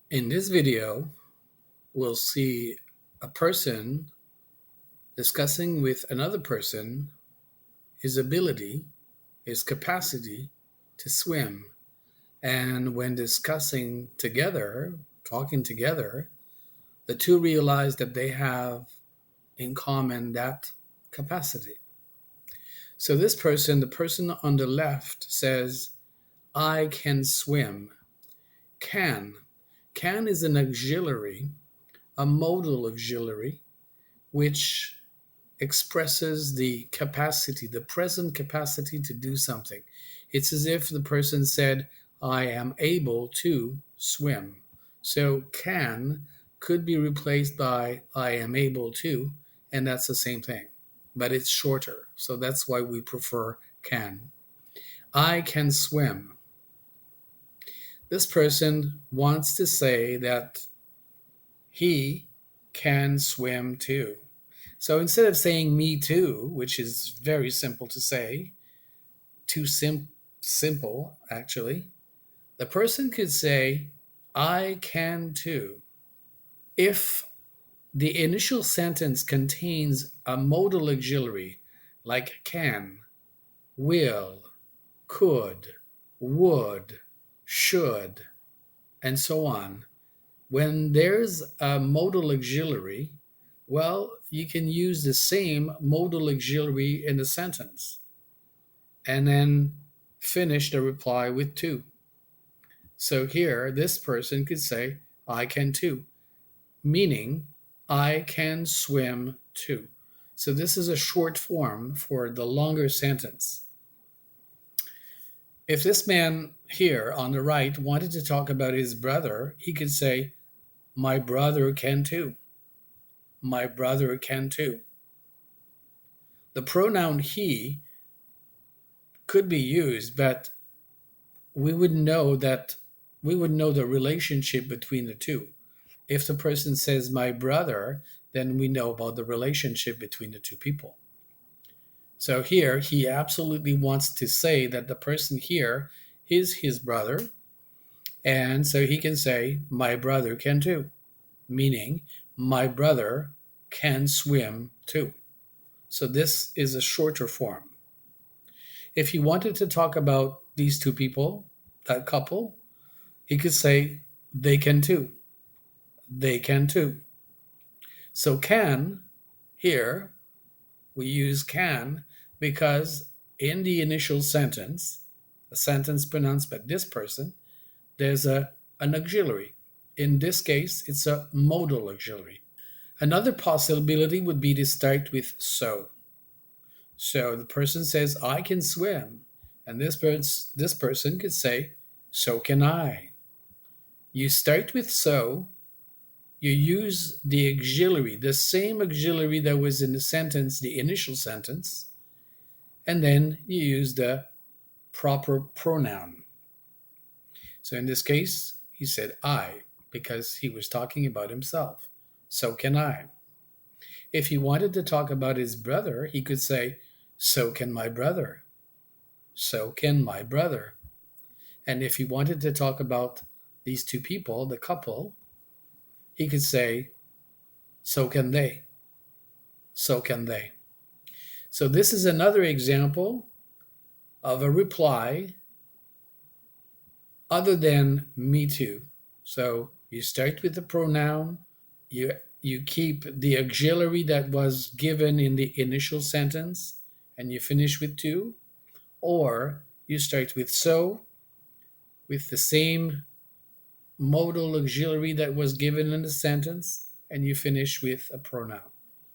In this video, we'll see a person discussing with another person his ability, his capacity to swim. And when discussing together, talking together, the two realize that they have in common that capacity. So this person, the person on the left, says, I can swim. Can. Can is an auxiliary, a modal auxiliary, which expresses the capacity, the present capacity to do something. It's as if the person said, I am able to swim. So can could be replaced by I am able to, and that's the same thing, but it's shorter. So that's why we prefer can. I can swim. This person wants to say that he can swim too. So instead of saying me too, which is very simple to say, simple actually, the person could say, I can too. If the initial sentence contains a modal auxiliary like can, will, could, would, should, and so on, when there's a modal auxiliary, well, you can use the same modal auxiliary in the sentence and then finish the reply with to. So here, this person could say, I can too, meaning I can swim too. So this is a short form for the longer sentence. If this man here on the right wanted to talk about his brother, he could say, my brother can too. My brother can too. The pronoun he could be used, but we would know the relationship between the two. If the person says my brother, then we know about the relationship between the two people. So here he absolutely wants to say that the person here is his brother, and so he can say my brother can too, meaning my brother can swim too. So this is a shorter form. If he wanted to talk about these two people, that couple, he could say, they can too. They can too. So can, here, we use can because in the initial sentence, a sentence pronounced by this person, there's an auxiliary. In this case, it's a modal auxiliary. Another possibility would be to start with so. So the person says, I can swim. And this person could say, so can I. You start with so, you use the auxiliary, the same auxiliary that was in the sentence, the initial sentence, and then you use the proper pronoun. So in this case, he said I, because he was talking about himself. So can I. If he wanted to talk about his brother, he could say, so can my brother. So can my brother. And if he wanted to talk about these two people, the couple, he could say, so can they. So can they. So this is another example of a reply other than me too. So you start with the pronoun, you keep the auxiliary that was given in the initial sentence, and you finish with to, or you start with so, with the same modal auxiliary that was given in the sentence, and you finish with a pronoun.